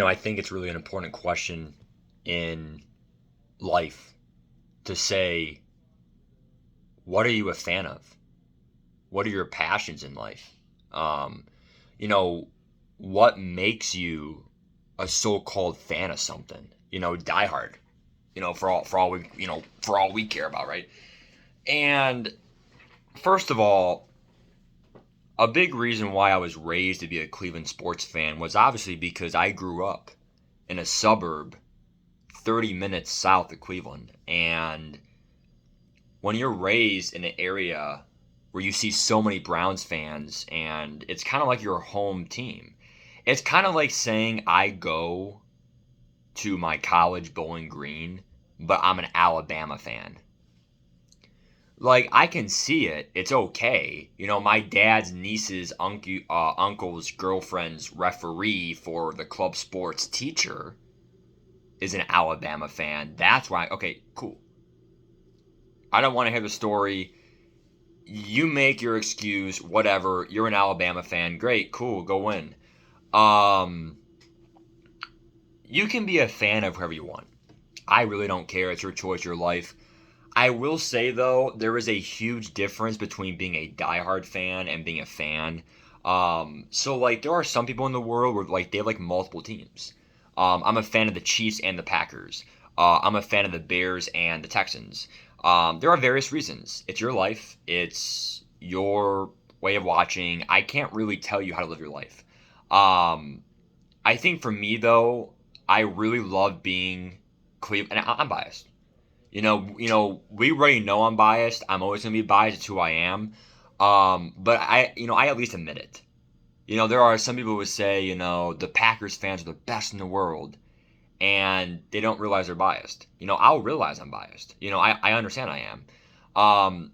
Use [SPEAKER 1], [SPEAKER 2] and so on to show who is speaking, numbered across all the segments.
[SPEAKER 1] I think it's really an important question in life to say, what are you a fan of? What are your passions in life? Um, you know, what makes you a so-called fan of something? Diehard. For all we care about, right? And first of all, a big reason why I was raised to be a Cleveland sports fan was obviously because I grew up in a suburb 30 minutes south of Cleveland. And when you're raised in an area where you see so many Browns fans and it's kind of like your home team, it's kind of like saying I go to my college Bowling Green, but I'm an Alabama fan. Like, I can see it. It's okay. My dad's niece's uncle's girlfriend's referee for the club sports teacher is an Alabama fan. That's why. Okay, cool. I don't want to hear the story. You make your excuse, whatever. You're an Alabama fan. Great, cool, go win. Um, you can be a fan of whoever you want. I really don't care. It's your choice, your life. I will say though, there is a huge difference between being a diehard fan and being a fan. So like there are some people in the world where like they have like multiple teams. I'm a fan of the Chiefs and the Packers. I'm a fan of the Bears and the Texans. There are various reasons. It's your life. It's your way of watching. I can't really tell you how to live your life. Um, I think for me though, I really love being Cleveland. And I'm biased. We already know I'm biased. I'm always gonna be biased. It's who I am. But I at least admit it. There are some people who would say, the Packers fans are the best in the world, and they don't realize they're biased. I'll realize I'm biased. I understand I am. Um,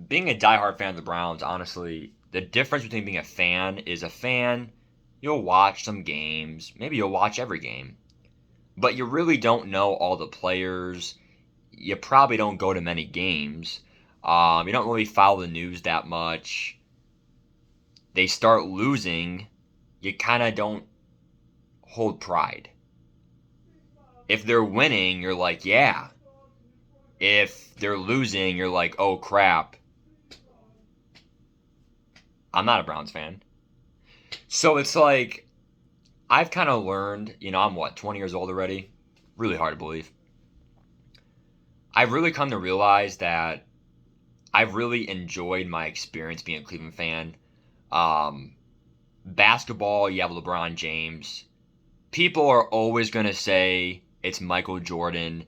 [SPEAKER 1] Being a diehard fan of the Browns, honestly, the difference between being a fan is a fan, you'll watch some games, maybe you'll watch every game, but you really don't know all the players. You probably don't go to many games. You don't really follow the news that much. They start losing, you kind of don't hold pride. If they're winning, you're like, yeah. If they're losing, you're like, oh crap, I'm not a Browns fan. So it's like, I've kind of learned, I'm what, 20 years old already? Really hard to believe. I've really come to realize that I've really enjoyed my experience being a Cleveland fan. Um, Basketball, you have LeBron James. People are always going to say it's Michael Jordan.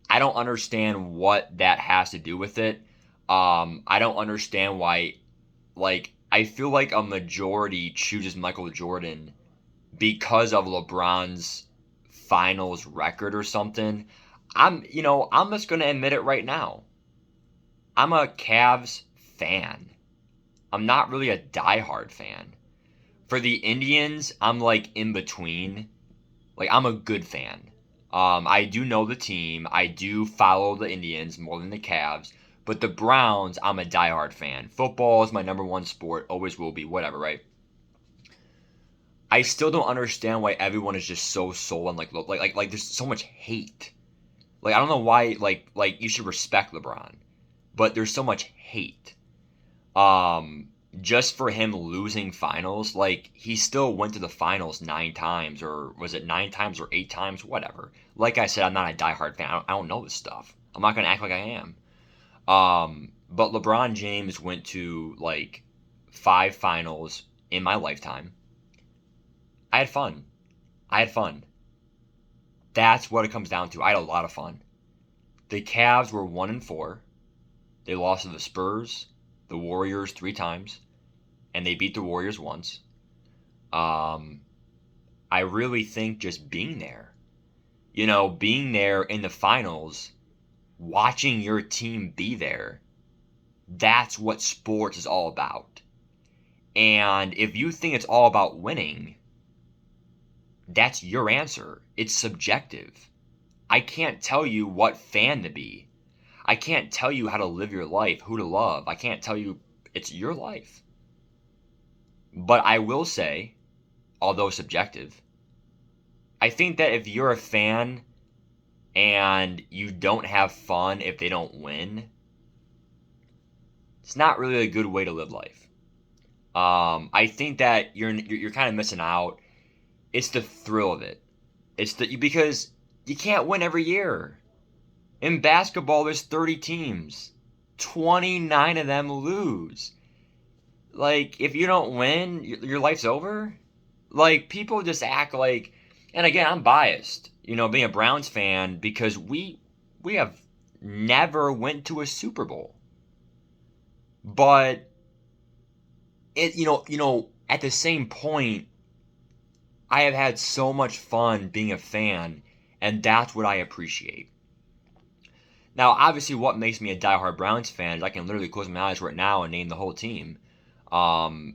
[SPEAKER 1] I don't understand what that has to do with it. I don't understand why, like, I feel like a majority chooses Michael Jordan because of LeBron's finals record or something. I'm just going to admit it right now. I'm a Cavs fan. I'm not really a diehard fan. For the Indians, I'm like in between. Like I'm a good fan. I do know the team. I do follow the Indians more than the Cavs. But the Browns, I'm a diehard fan. Football is my number one sport. Always will be. Whatever, right? I still don't understand why everyone is just so sold on like there's so much hate. Like I don't know why like you should respect LeBron, but there's so much hate. Um, just for him losing finals, like he still went to the finals 9 times, or was it 9 times or 8 times, whatever. Like I said, I'm not a diehard fan. I don't know this stuff. I'm not gonna act like I am. But LeBron James went to like 5 finals in my lifetime. I had fun. I had fun. That's what it comes down to. I had a lot of fun. The Cavs were 1-4. They lost to the Spurs, the Warriors 3 times, and they beat the Warriors once. Um, I really think just being there, being there in the finals, watching your team be there, that's what sports is all about. And if you think it's all about winning, that's your answer. It's subjective. I can't tell you what fan to be. I can't tell you how to live your life, who to love. I can't tell you. It's your life. But I will say, although subjective, I think that if you're a fan and you don't have fun if they don't win, it's not really a good way to live life. I think that you're kind of missing out. It's the thrill of it. It's the because you can't win every year. In basketball, there's 30 teams. 29 of them lose. Like, if you don't win, your life's over. Like, people just act like, and again, I'm biased, being a Browns fan because we have never went to a Super Bowl. But at the same point, I have had so much fun being a fan, and that's what I appreciate. Now, obviously, what makes me a diehard Browns fan is I can literally close my eyes right now and name the whole team. Um,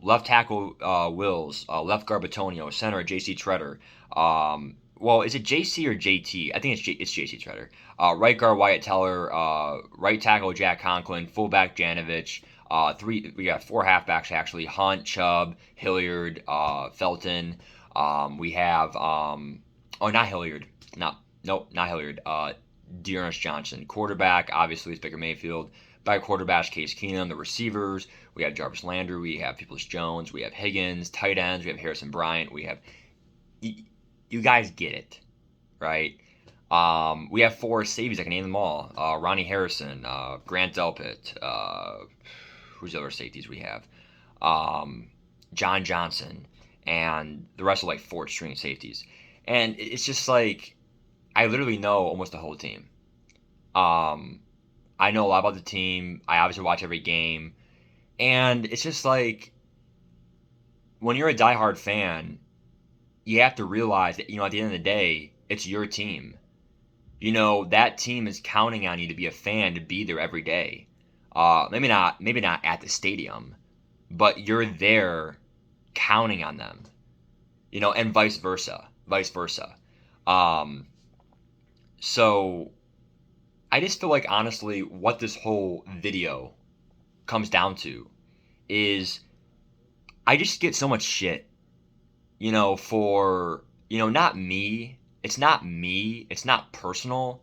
[SPEAKER 1] Left tackle Wills, left guard Batonio, center J.C. Treader. Well, is it J.C. or J.T.? I think it's J.C. Treader. Right guard Wyatt Teller, right tackle Jack Conklin, fullback Janovich. We got four halfbacks actually: Hunt, Chubb, Hilliard, Felton. We have oh, not Hilliard, not Hilliard. Dearness Johnson. Quarterback, obviously, it's Baker Mayfield. By quarterback, Case Keenum. The receivers, we have Jarvis Landry. We have Peoples Jones. We have Higgins. Tight ends, we have Harrison Bryant. We have... You guys get it, right? We have four safeties. I can name them all. Ronnie Harrison, Grant Delpit. Who's the other safeties we have? John Johnson. And the rest are like fourth string safeties. And it's just like... I literally know almost the whole team. I know a lot about the team. I obviously watch every game. And it's just like, when you're a diehard fan, you have to realize that, at the end of the day, it's your team. That team is counting on you to be a fan, to be there every day. Maybe not at the stadium, but you're there counting on them. And vice versa. So I just feel like, honestly, what this whole video comes down to is I just get so much shit, for, not me. It's not me. It's not personal.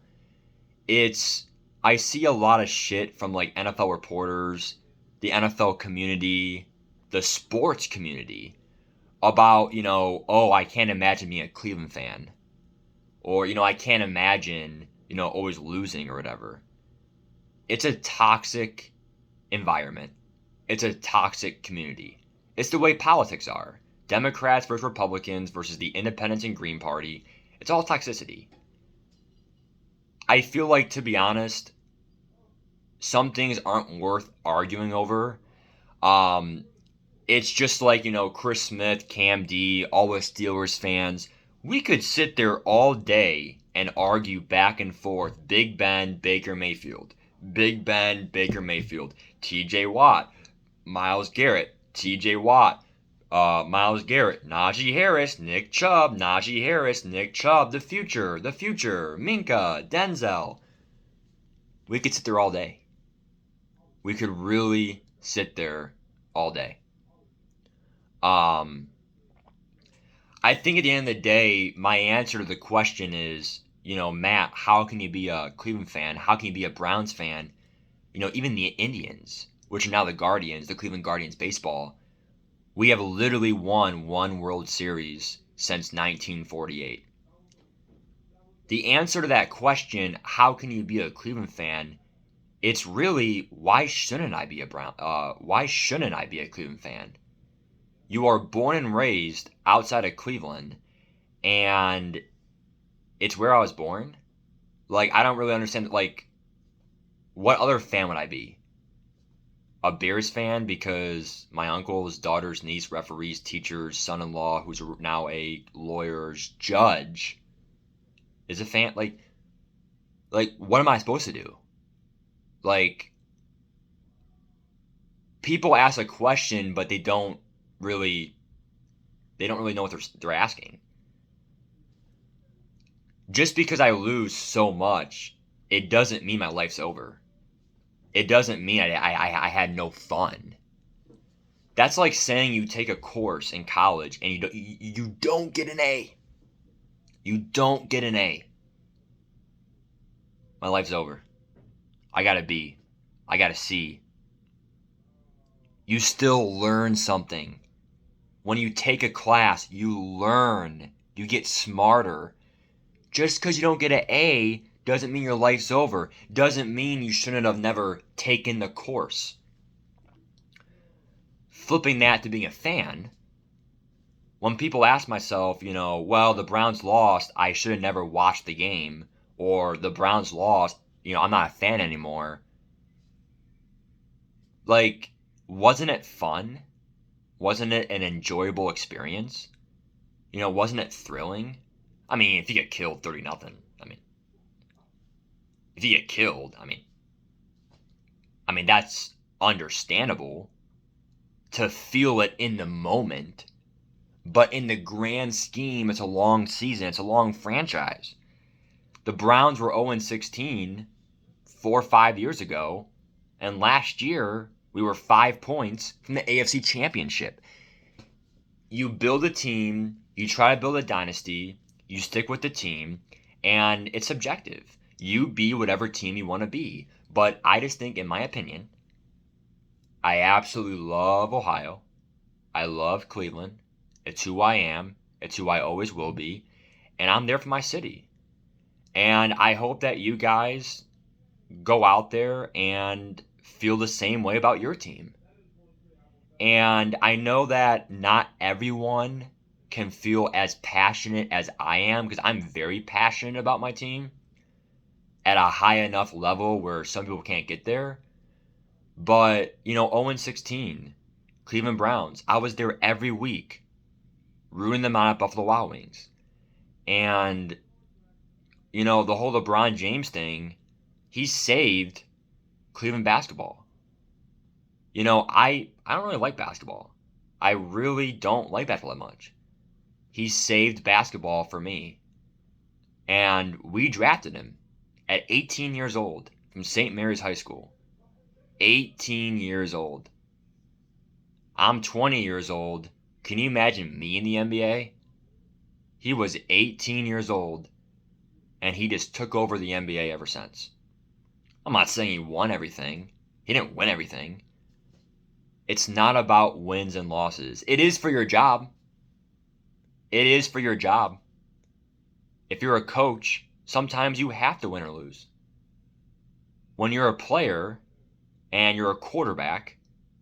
[SPEAKER 1] I see a lot of shit from like NFL reporters, the NFL community, the sports community about, oh, I can't imagine being a Cleveland fan. Or, I can't imagine, always losing or whatever. It's a toxic environment. It's a toxic community. It's the way politics are. Democrats versus Republicans versus the Independents and Green Party. It's all toxicity. I feel like, to be honest, some things aren't worth arguing over. It's just like, Chris Smith, Cam D, all the Steelers fans. We could sit there all day and argue back and forth. Big Ben, Baker Mayfield. Big Ben, Baker Mayfield. TJ Watt, Myles Garrett. TJ Watt, Myles Garrett. Najee Harris, Nick Chubb. Najee Harris, Nick Chubb. The future. Minka, Denzel. We could sit there all day. We could really sit there all day. I think at the end of the day, my answer to the question is, Matt, how can you be a Cleveland fan? How can you be a Browns fan? Even the Indians, which are now the Guardians, the Cleveland Guardians baseball, we have literally won one World Series since 1948. The answer to that question, how can you be a Cleveland fan? It's really, why shouldn't I be a Cleveland fan? You are born and raised outside of Cleveland, and it's where I was born. Like, I don't really understand, like, what other fan would I be? A Bears fan because my uncle's daughter's niece referees, teacher's son-in-law, who's now a lawyer's judge, is a fan? Like, what am I supposed to do? Like, people ask a question, but they don't really know what they're asking. Just because I lose so much, it doesn't mean my life's over. It doesn't mean I had no fun. That's like saying you take a course in college and you don't get an A. You don't get an A. My life's over. I got a B. I got a C. You still learn something. When you take a class, you learn. You get smarter. Just because you don't get an A doesn't mean your life's over. Doesn't mean you shouldn't have never taken the course. Flipping that to being a fan, when people ask myself, well, the Browns lost, I should have never watched the game, or the Browns lost, I'm not a fan anymore. Like, wasn't it fun? Wasn't it an enjoyable experience? Wasn't it thrilling? I mean, if you get killed 30-0, if you get killed, that's understandable to feel it in the moment. But in the grand scheme, it's a long season. It's a long franchise. The Browns were 0-16 4 or 5 years ago. And last year, we were 5 points from the AFC Championship. You build a team. You try to build a dynasty. You stick with the team. And it's subjective. You be whatever team you want to be. But I just think, in my opinion, I absolutely love Ohio. I love Cleveland. It's who I am. It's who I always will be. And I'm there for my city. And I hope that you guys go out there and feel the same way about your team. And I know that not everyone can feel as passionate as I am, because I'm very passionate about my team at a high enough level where some people can't get there. But, 0-16, Cleveland Browns, I was there every week, rooting them on at Buffalo Wild Wings. And, the whole LeBron James thing, he saved Cleveland basketball. I don't really like basketball. I really don't like basketball that much. He saved basketball for me. And we drafted him at 18 years old from St. Mary's High School. 18 years old. I'm 20 years old. Can you imagine me in the NBA? He was 18 years old, and he just took over the NBA ever since. I'm not saying he won everything. He didn't win everything. It's not about wins and losses. It is for your job. It is for your job. If you're a coach, sometimes you have to win or lose. When you're a player and you're a quarterback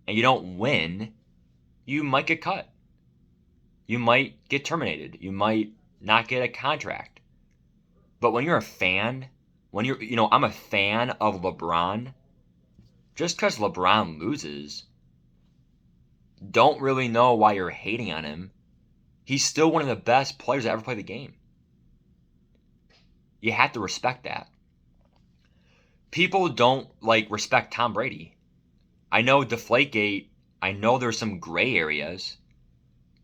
[SPEAKER 1] and you don't win, you might get cut. You might get terminated. You might not get a contract. But when you're a fan, I'm a fan of LeBron. Just because LeBron loses, don't really know why you're hating on him. He's still one of the best players to ever play the game. You have to respect that. People don't respect Tom Brady. I know Deflategate, I know there's some gray areas,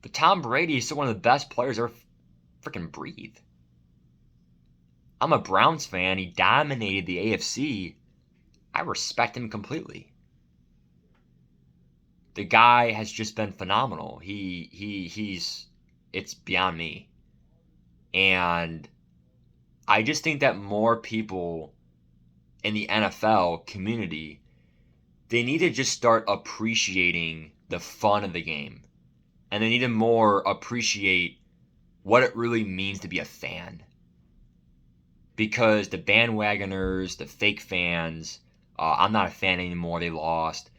[SPEAKER 1] but Tom Brady is still one of the best players ever freaking breathe. I'm a Browns fan. He dominated the AFC. I respect him completely. The guy has just been phenomenal. It's beyond me. And I just think that more people in the NFL community, they need to just start appreciating the fun of the game. And they need to more appreciate what it really means to be a fan. Because the bandwagoners, the fake fans, I'm not a fan anymore, they lost.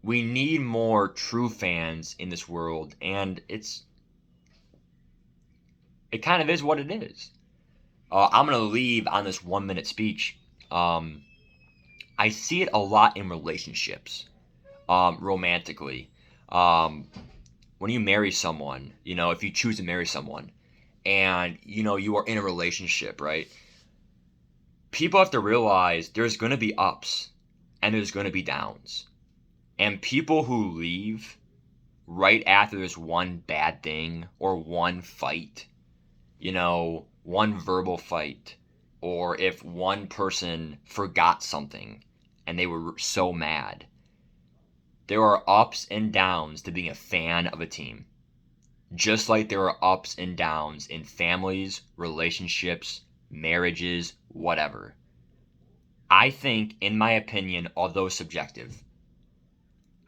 [SPEAKER 1] We need more true fans in this world, and it kind of is what it is. I'm going to leave on this 1-minute speech. I see it a lot in relationships, romantically. When you marry someone, if you choose to marry someone, and, you are in a relationship, right? People have to realize there's going to be ups, and there's going to be downs. And people who leave right after there's one bad thing or one fight, one verbal fight, or if one person forgot something and they were so mad. There are ups and downs to being a fan of a team. just like there are ups and downs in families, relationships, marriages, whatever. I think, in my opinion, although subjective,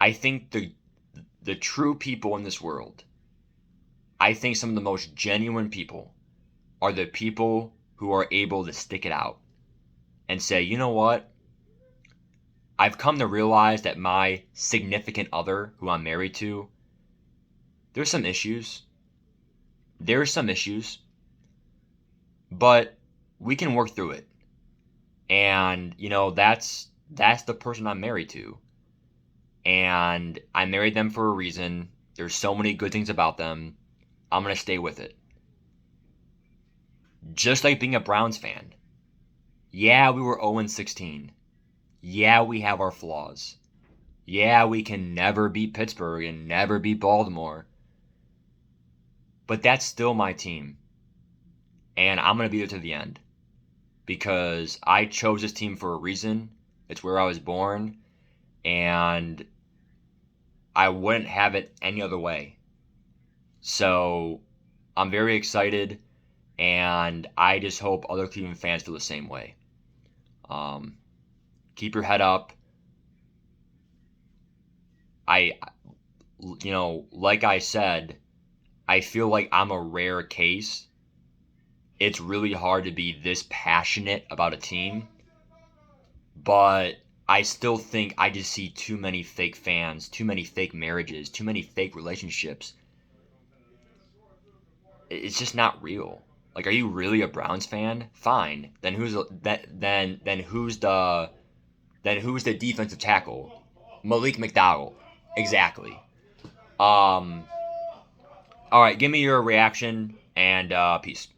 [SPEAKER 1] I think the true people in this world, I think some of the most genuine people are the people who are able to stick it out and say, you know what? I've come to realize that my significant other, who I'm married to, there's some issues. There's some issues, but we can work through it. And, that's the person I'm married to. And I married them for a reason. There's so many good things about them. I'm going to stay with it. Just like being a Browns fan. Yeah, we were 0-16. Yeah, we have our flaws. Yeah, we can never beat Pittsburgh and never beat Baltimore. But that's still my team. And I'm going to be there to the end. Because I chose this team for a reason. It's where I was born. And I wouldn't have it any other way. So I'm very excited. And I just hope other Cleveland fans feel the same way. Keep your head up. Like I said, I feel like I'm a rare case. It's really hard to be this passionate about a team, but I still think I just see too many fake fans, too many fake marriages, too many fake relationships. It's just not real. Like, are you really a Browns fan? Fine. Then who's the defensive tackle? Malik McDowell. Exactly. Um. All right. Give me your reaction and peace.